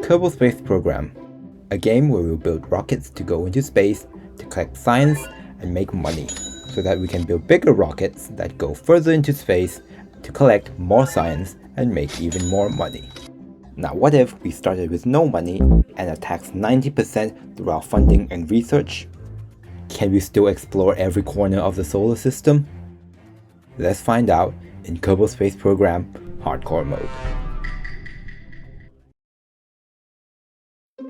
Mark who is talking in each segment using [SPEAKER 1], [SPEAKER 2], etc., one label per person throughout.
[SPEAKER 1] Kerbal Space Program, a game where we'll build rockets to go into space to collect science and make money, so that we can build bigger rockets that go further into space to collect more science and make even more money. Now what if we started with no money and a tax 90% through our funding and research? Can we still explore every corner of the solar system? Let's find out in Kerbal Space Program Hardcore Mode.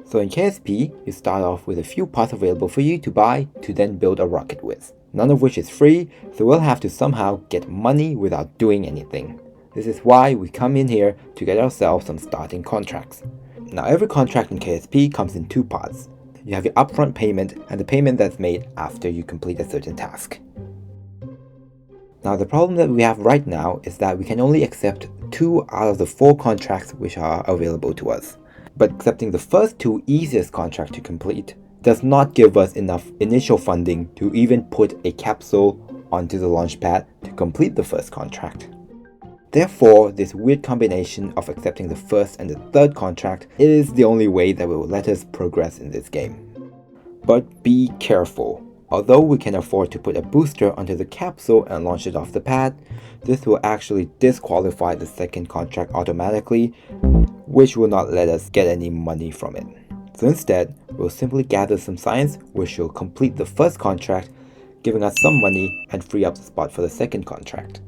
[SPEAKER 1] So in KSP, you start off with a few parts available for you to buy to then build a rocket with. None of which is free, so we'll have to somehow get money without doing anything. This is why we come in here to get ourselves some starting contracts. Now every contract in KSP comes in two parts. You have your upfront payment and the payment that's made after you complete a certain task. Now the problem that we have right now is that we can only accept 2 out of the 4 contracts which are available to us. But accepting the first 2 easiest contracts to complete does not give us enough initial funding to even put a capsule onto the launch pad to complete the first contract. Therefore, this weird combination of accepting the first and the third contract is the only way that will let us progress in this game. But be careful. Although we can afford to put a booster onto the capsule and launch it off the pad, this will actually disqualify the second contract automatically, which will not let us get any money from it. So instead, we'll simply gather some science which will complete the first contract, giving us some money and free up the spot for the second contract.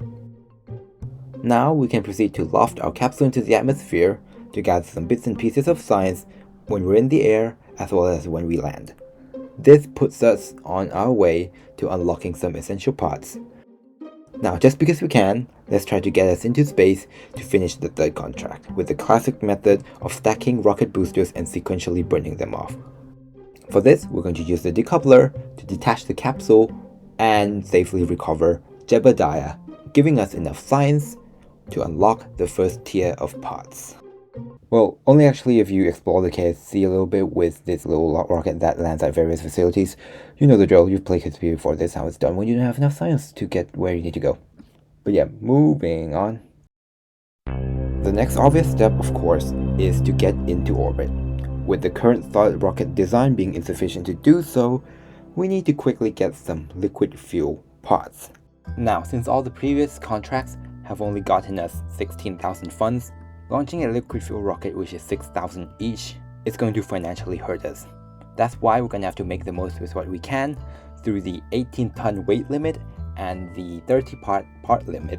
[SPEAKER 1] Now we can proceed to loft our capsule into the atmosphere to gather some bits and pieces of science when we're in the air as well as when we land. This puts us on our way to unlocking some essential parts. Now just because we can, let's try to get us into space to finish the third contract with the classic method of stacking rocket boosters and sequentially burning them off. For this, we're going to use the decoupler to detach the capsule and safely recover Jebediah, giving us enough science to unlock the first tier of parts. Well, only actually if you explore the KSC a little bit with this little rocket that lands at various facilities. You know the drill, you've played KSP before, this is how it's done when you don't have enough science to get where you need to go. But yeah, moving on. The next obvious step, of course, is to get into orbit. With the current solid rocket design being insufficient to do so, we need to quickly get some liquid fuel parts. Now, since all the previous contracts have only gotten us 16,000 funds, launching a liquid fuel rocket which is 6,000 each is going to financially hurt us. That's why we're going to have to make the most with what we can through the 18-ton weight limit and the 30-part limit,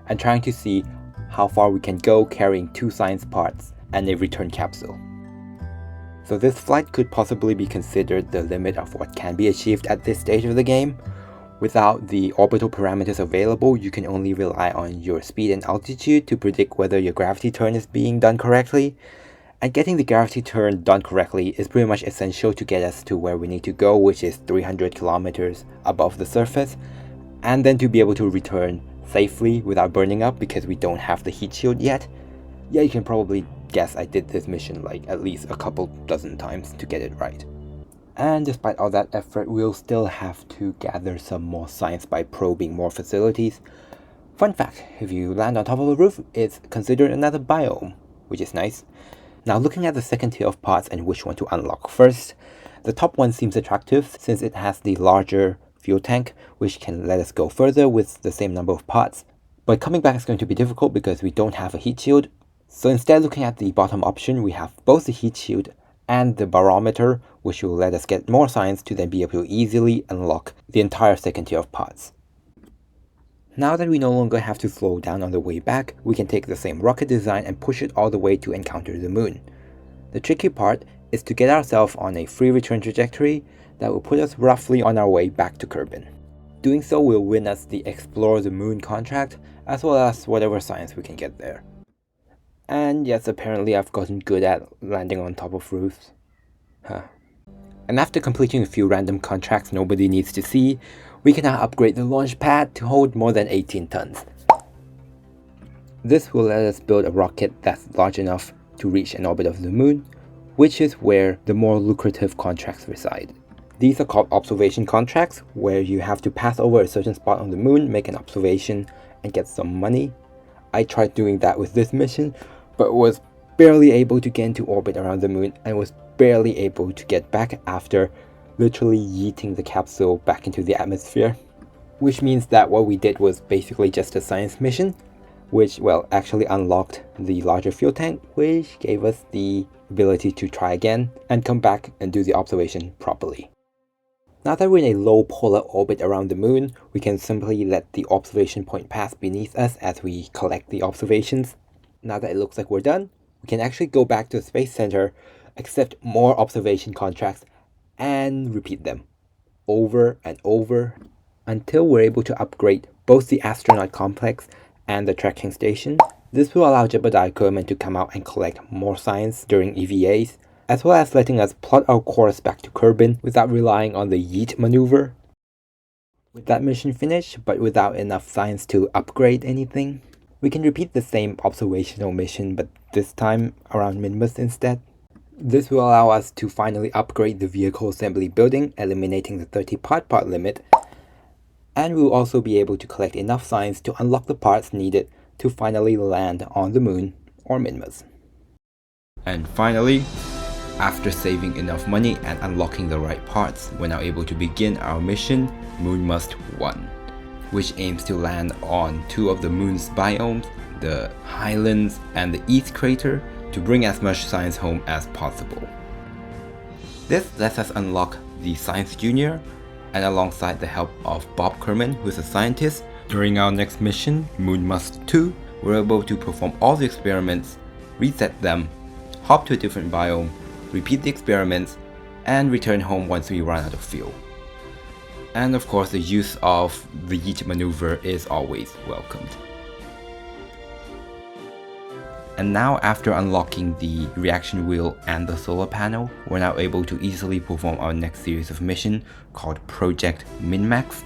[SPEAKER 1] and trying to see how far we can go carrying 2 science parts and a return capsule. So this flight could possibly be considered the limit of what can be achieved at this stage of the game. Without the orbital parameters available, you can only rely on your speed and altitude to predict whether your gravity turn is being done correctly. And getting the gravity turn done correctly is pretty much essential to get us to where we need to go, which is 300 kilometers above the surface, and then to be able to return safely without burning up because we don't have the heat shield yet. Yeah, you can probably guess I did this mission like at least a couple dozen times to get it right. And despite all that effort, we'll still have to gather some more science by probing more facilities. Fun fact, if you land on top of a roof, it's considered another biome, which is nice. Now looking at the second tier of parts and which one to unlock first, the top one seems attractive since it has the larger fuel tank, which can let us go further with the same number of parts. But coming back is going to be difficult because we don't have a heat shield. So instead, looking at the bottom option, we have both the heat shield and the barometer, which will let us get more science to then be able to easily unlock the entire second tier of parts. Now that we no longer have to slow down on the way back, we can take the same rocket design and push it all the way to encounter the moon. The tricky part is to get ourselves on a free return trajectory that will put us roughly on our way back to Kerbin. Doing so will win us the Explore the Moon contract, as well as whatever science we can get there. And yes, apparently I've gotten good at landing on top of roofs. And after completing a few random contracts nobody needs to see, we can now upgrade the launch pad to hold more than 18 tons. This will let us build a rocket that's large enough to reach an orbit of the moon, which is where the more lucrative contracts reside. These are called observation contracts, where you have to pass over a certain spot on the moon, make an observation, and get some money. I tried doing that with this mission, but it was barely able to get into orbit around the moon and was barely able to get back after literally yeeting the capsule back into the atmosphere. Which means that what we did was basically just a science mission, which, well, actually unlocked the larger fuel tank, which gave us the ability to try again and come back and do the observation properly. Now that we're in a low polar orbit around the moon, we can simply let the observation point pass beneath us as we collect the observations. Now that it looks like we're done, we can actually go back to the Space Center, accept more observation contracts, and repeat them over and over until we're able to upgrade both the astronaut complex and the tracking station. This will allow Jebediah Kerbin to come out and collect more science during EVAs, as well as letting us plot our course back to Kerbin without relying on the yeet maneuver. With that mission finished, but without enough science to upgrade anything, we can repeat the same observational mission, but this time around Minmus instead. This will allow us to finally upgrade the vehicle assembly building, eliminating the 30 part limit, and we'll also be able to collect enough science to unlock the parts needed to finally land on the moon or Minmus. And finally, after saving enough money and unlocking the right parts, we're now able to begin our mission, Minmus 1, which aims to land on 2 of the moon's biomes, the Highlands and the East Crater, to bring as much science home as possible. This lets us unlock the Science Junior, and alongside the help of Bob Kerbin, who is a scientist, during our next mission, Minmus 2, we're able to perform all the experiments, reset them, hop to a different biome, repeat the experiments, and return home once we run out of fuel. And of course, the use of the yeet maneuver is always welcomed. And now, after unlocking the reaction wheel and the solar panel, we're now able to easily perform our next series of mission called Project Minmax.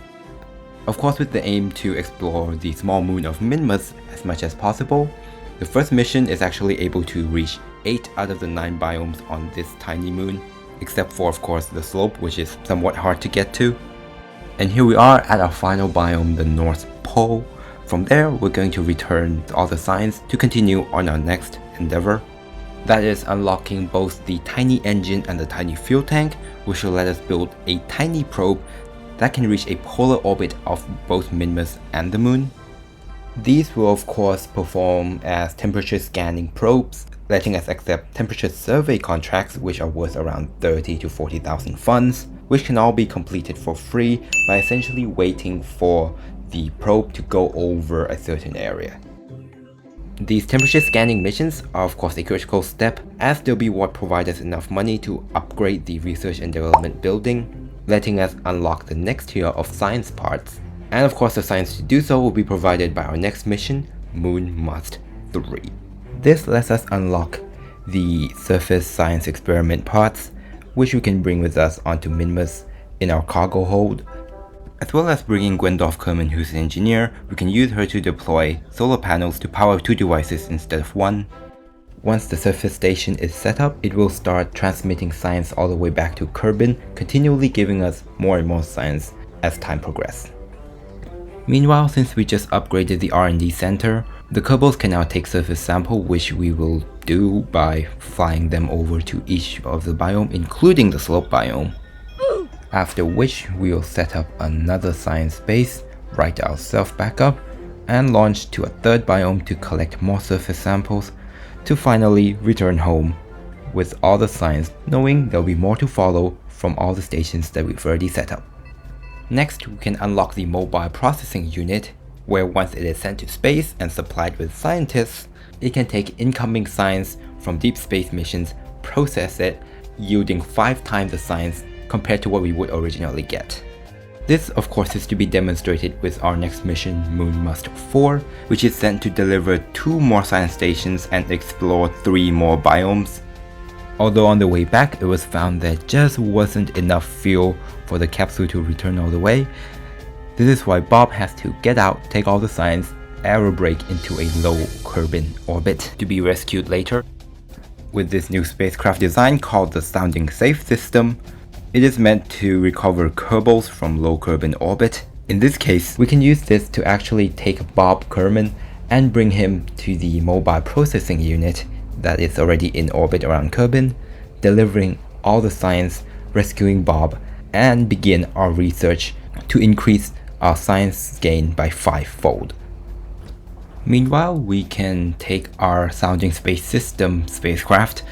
[SPEAKER 1] Of course, with the aim to explore the small moon of Minmus as much as possible, the first mission is actually able to reach 8 out of the 9 biomes on this tiny moon, except for, of course, the slope, which is somewhat hard to get to. And here we are at our final biome, the North Pole. From there, we're going to return all the science to continue on our next endeavor. That is unlocking both the tiny engine and the tiny fuel tank, which will let us build a tiny probe that can reach a polar orbit of both Minmus and the moon. These will of course perform as temperature scanning probes, letting us accept temperature survey contracts, which are worth around 30 to 40,000 funds, which can all be completed for free by essentially waiting for the probe to go over a certain area. These temperature scanning missions are of course a critical step, as they'll be what provide us enough money to upgrade the research and development building, letting us unlock the next tier of science parts. And of course, the science to do so will be provided by our next mission, Minmus 3. This lets us unlock the surface science experiment parts, which we can bring with us onto Minmus in our cargo hold. As well as bringing Gwendolf Kerbin, who's an engineer, we can use her to deploy solar panels to power 2 devices instead of 1. Once the surface station is set up, it will start transmitting science all the way back to Kerbin, continually giving us more and more science as time progresses. Meanwhile, since we just upgraded the R&D center, the Kerbals can now take surface sample, which we will do by flying them over to each of the biome, including the slope biome. After which, we will set up another science base, write ourselves back up, and launch to a third biome to collect more surface samples, to finally return home with all the science, knowing there'll be more to follow from all the stations that we've already set up. Next, we can unlock the mobile processing unit, where once it is sent to space and supplied with scientists, it can take incoming science from deep space missions, process it, yielding 5 times the science compared to what we would originally get. This of course is to be demonstrated with our next mission, Minmus 4, which is sent to deliver 2 more science stations and explore 3 more biomes. Although on the way back it was found there just wasn't enough fuel for the capsule to return all the way. This is why Bob has to get out, take all the science, aerobrake into a low Kerbin orbit to be rescued later. With this new spacecraft design called the Sounding Safe system, it is meant to recover Kerbals from low Kerbin orbit. In this case, we can use this to actually take Bob Kerbin and bring him to the mobile processing unit, that is already in orbit around Kerbin, delivering all the science, rescuing Bob, and begin our research to increase our science gain by 5-fold. Meanwhile, we can take our Sounding Space System spacecraft,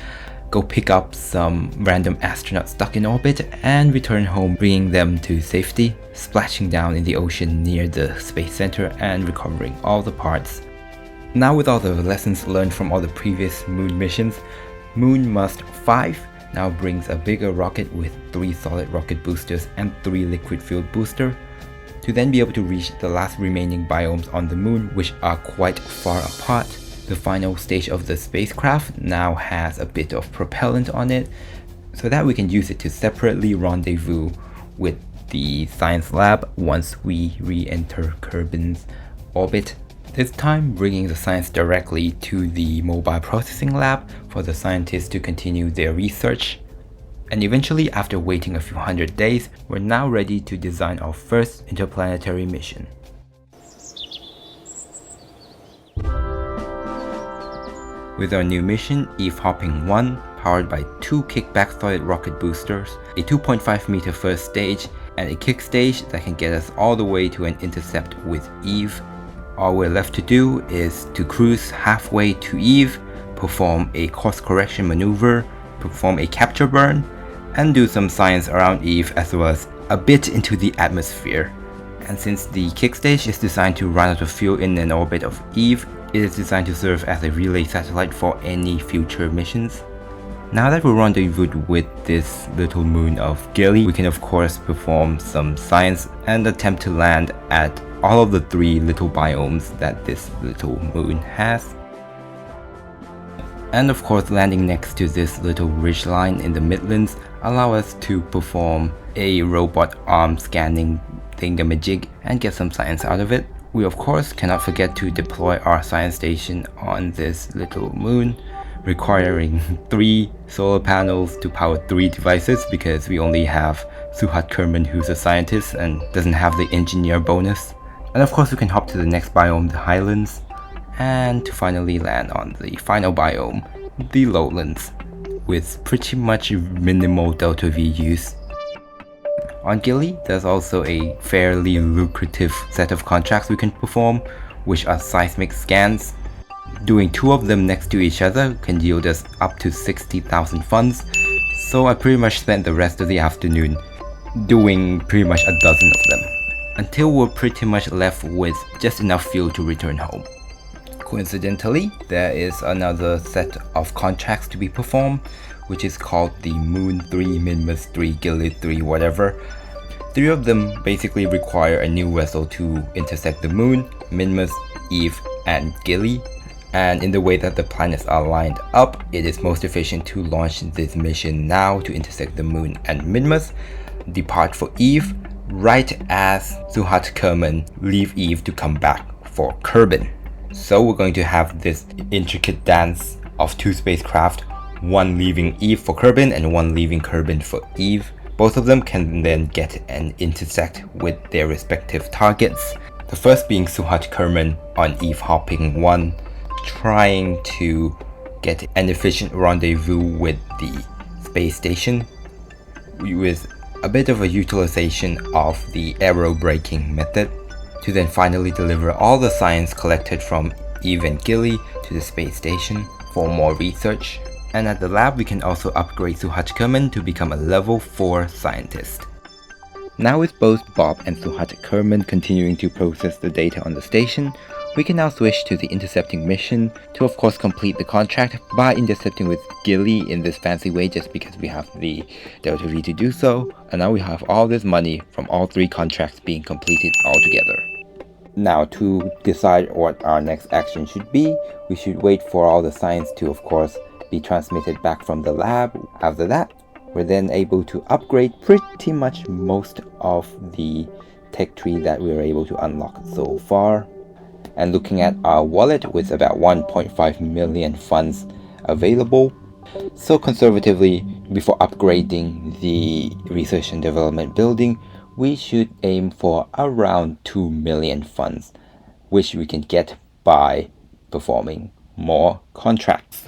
[SPEAKER 1] go pick up some random astronauts stuck in orbit, and return home, bringing them to safety, splashing down in the ocean near the Space Center and recovering all the parts. Now, with all the lessons learned from all the previous Moon missions, Minmus 5 now brings a bigger rocket with 3 solid rocket boosters and 3 liquid fueled booster, to then be able to reach the last remaining biomes on the Moon, which are quite far apart. The final stage of the spacecraft now has a bit of propellant on it, so that we can use it to separately rendezvous with the science lab once we re-enter Kerbin's orbit. This time bringing the science directly to the mobile processing lab for the scientists to continue their research. And eventually, after waiting a few hundred days, we're now ready to design our first interplanetary mission. With our new mission, Eve Hopping 1, powered by 2 kickback solid rocket boosters, a 2.5 meter first stage, and a kick stage that can get us all the way to an intercept with Eve, all we're left to do is to cruise halfway to Eve, perform a course correction maneuver, perform a capture burn, and do some science around Eve as well as a bit into the atmosphere. And since the kick stage is designed to run out of fuel in an orbit of Eve, it is designed to serve as a relay satellite for any future missions. Now that we're rendezvoused with this little moon of Gilly, we can of course perform some science and attempt to land at all of the 3 little biomes that this little moon has. And of course, landing next to this little ridgeline in the Midlands allow us to perform a robot arm scanning thingamajig and get some science out of it. We of course cannot forget to deploy our science station on this little moon, requiring 3 solar panels to power 3 devices because we only have Suhat Kerbin, who's a scientist and doesn't have the engineer bonus. And of course we can hop to the next biome, the Highlands, and to finally land on the final biome, the Lowlands, with pretty much minimal Delta V use. On Gilly, there's also a fairly lucrative set of contracts we can perform, which are seismic scans. Doing 2 of them next to each other can yield us up to 60,000 funds, so I pretty much spent the rest of the afternoon doing pretty much a dozen of them, until we're pretty much left with just enough fuel to return home. Coincidentally, there is another set of contracts to be performed, which is called the Moon 3, Minmus 3, Gilly 3, whatever. 3 of them basically require a new vessel to intersect the Moon, Minmus, Eve, and Gilly. And in the way that the planets are lined up, it is most efficient to launch this mission now to intersect the Moon and Minmus, depart for Eve, right as Suhat Kerbin leave Eve to come back for Kerbin. So we're going to have this intricate dance of 2 spacecraft, one leaving Eve for Kerbin and one leaving Kerbin for Eve. Both of them can then get and intersect with their respective targets. The first being Suhat Kerbin on Eve Hopping 1, trying to get an efficient rendezvous with the space station with a bit of a utilization of the aero braking method, to then finally deliver all the science collected from Eve and Gilly to the space station for more research. And at the lab we can also upgrade Suhat Kerbin to become a level 4 scientist. Now with both Bob and Suhat Kerbin continuing to process the data on the station, we can now switch to the intercepting mission to of course complete the contract by intercepting with Gilly in this fancy way just because we have the Delta V to do so, and now we have all this money from all 3 contracts being completed all together. Now to decide what our next action should be, we should wait for all the science to of course be transmitted back from the lab. After that, we're then able to upgrade pretty much most of the tech tree that we were able to unlock so far. And looking at our wallet with about 1.5 million funds available, so conservatively, before upgrading the research and development building, we should aim for around 2 million funds, which we can get by performing more contracts.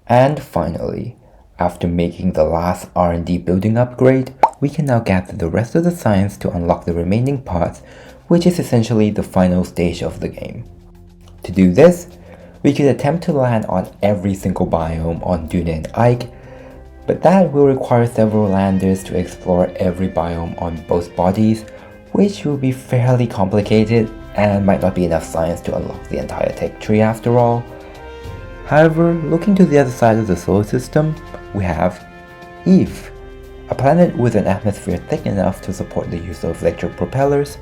[SPEAKER 1] And finally, after making the last R&D building upgrade, we can now gather the rest of the science to unlock the remaining parts, which is essentially the final stage of the game. To do this, we could attempt to land on every single biome on Dune and Ike, but that will require several landers to explore every biome on both bodies, which will be fairly complicated and might not be enough science to unlock the entire tech tree after all. However, looking to the other side of the solar system, we have Eve, a planet with an atmosphere thick enough to support the use of electric propellers.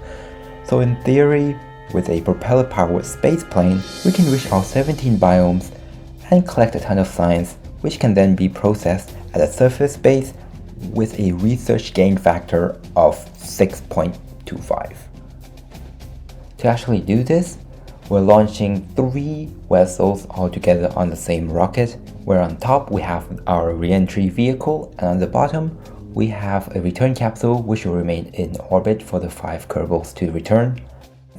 [SPEAKER 1] So in theory, with a propeller-powered spaceplane, we can reach all 17 biomes and collect a ton of science, which can then be processed at a surface base with a research gain factor of 6.25. To actually do this, we're launching 3 vessels all together on the same rocket, where on top we have our re-entry vehicle, and on the bottom we have a return capsule which will remain in orbit for the 5 Kerbals to return.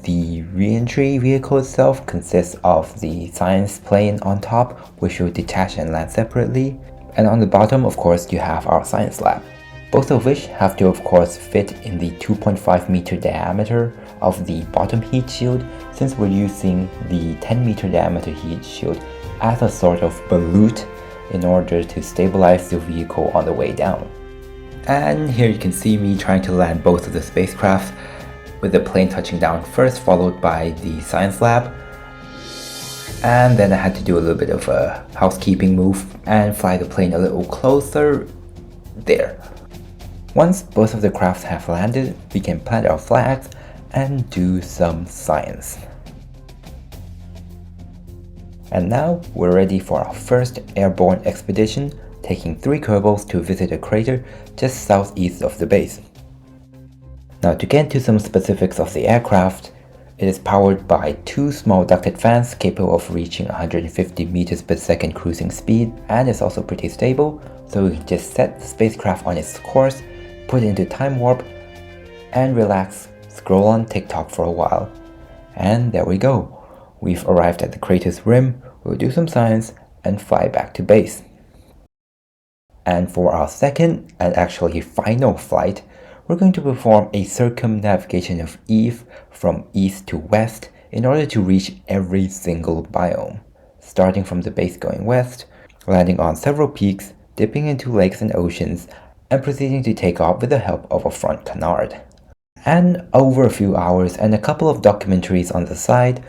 [SPEAKER 1] The re-entry vehicle itself consists of the science plane on top, which will detach and land separately, and on the bottom, of course, you have our science lab, both of which have to, of course, fit in the 2.5 meter diameter of the bottom heat shield, since we're using the 10 meter diameter heat shield as a sort of balut in order to stabilize the vehicle on the way down. And here you can see me trying to land both of the spacecrafts, with the plane touching down first, followed by the science lab. And then I had to do a little bit of a housekeeping move and fly the plane a little closer there. Once both of the crafts have landed, we can plant our flags and do some science. And now we're ready for our first airborne expedition, taking 3 Kerbals to visit a crater just southeast of the base. Now, to get into some specifics of the aircraft, it is powered by 2 small ducted fans capable of reaching 150 meters per second cruising speed, and is also pretty stable, so we can just set the spacecraft on its course, put it into time warp, and relax, scroll on TikTok for a while. And there we go. We've arrived at the crater's rim, we'll do some science, and fly back to base. And for our second, and actually final flight, we're going to perform a circumnavigation of Eve from east to west in order to reach every single biome, starting from the base going west, landing on several peaks, dipping into lakes and oceans, and proceeding to take off with the help of a front canard. And over a few hours and a couple of documentaries on the side,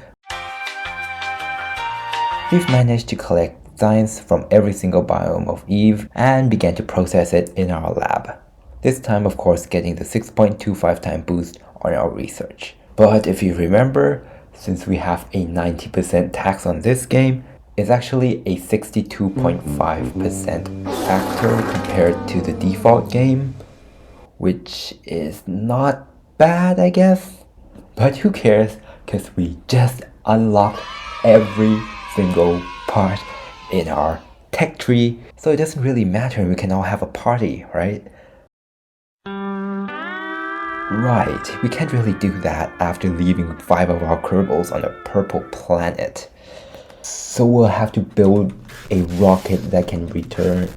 [SPEAKER 1] we've managed to collect science from every single biome of Eve and began to process it in our lab. This time, of course, getting the 6.25 time boost on our research. But if you remember, since we have a 90% tax on this game, it's actually a 62.5% factor compared to the default game, which is not bad, I guess. But who cares, because we just unlocked every single part in our tech tree, so it doesn't really matter and we can all have a party, right? Right, we can't really do that after leaving 5 of our Kerbals on a purple planet. So we'll have to build a rocket that can return.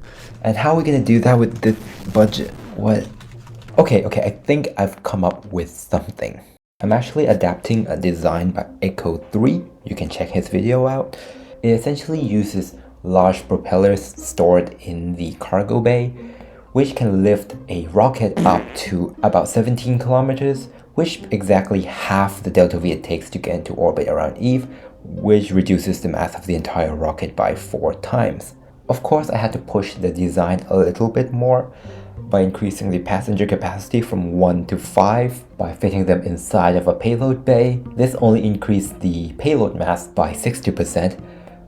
[SPEAKER 1] And how are we gonna do that with this budget? What? Okay, I think I've come up with something. I'm actually adapting a design by Echo3. You can check his video out. It essentially uses large propellers stored in the cargo bay, which can lift a rocket up to about 17 kilometers, which exactly half the delta V it takes to get into orbit around Eve, which reduces the mass of the entire rocket by 4 times. Of course, I had to push the design a little bit more by increasing the passenger capacity from 1 to 5 by fitting them inside of a payload bay. This only increased the payload mass by 60%,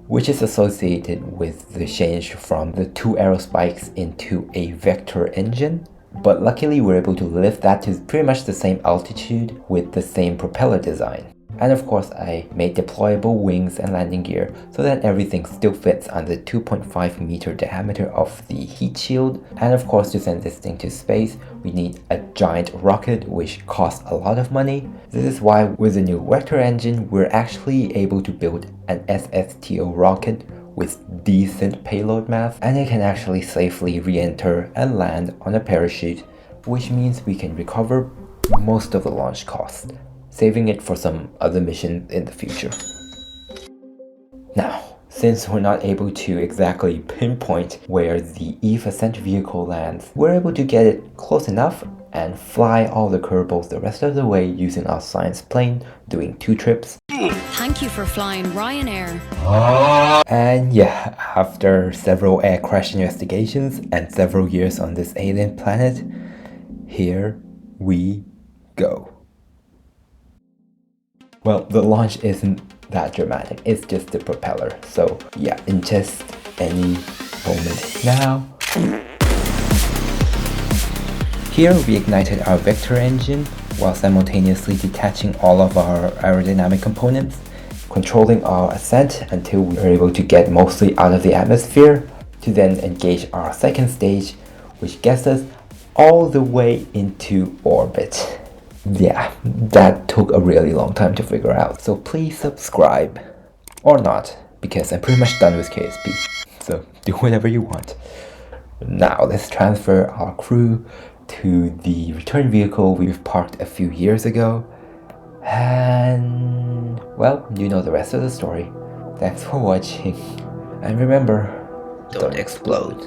[SPEAKER 1] which is associated with the change from the 2 aerospikes into a vector engine. But luckily we're able to lift that to pretty much the same altitude with the same propeller design. And of course I made deployable wings and landing gear so that everything still fits on the 2.5 meter diameter of the heat shield. And of course, to send this thing to space, we need a giant rocket, which costs a lot of money. This is why with the new vector engine, we're actually able to build an SSTO rocket, with decent payload mass, and it can actually safely re-enter and land on a parachute, which means we can recover most of the launch cost, saving it for some other missions in the future. Now, since we're not able to exactly pinpoint where the Eve Ascent vehicle lands, we're able to get it close enough and fly all the Kerbals the rest of the way using our science plane, doing 2 trips.
[SPEAKER 2] Thank you for flying Ryanair.
[SPEAKER 1] And yeah, after several air crash investigations and several years on this alien planet, here we go. Well, the launch isn't that dramatic, it's just the propeller, so yeah, in just any moment now. Here we ignited our vector engine while simultaneously detaching all of our aerodynamic components, controlling our ascent until we were able to get mostly out of the atmosphere, to then engage our second stage, which gets us all the way into orbit. Yeah, that took a really long time to figure out, so please subscribe, or not, because I'm pretty much done with KSP, so do whatever you want. Now let's transfer our crew to the return vehicle we've parked a few years ago, and well, you know the rest of the story. Thanks for watching, and remember, don't explode.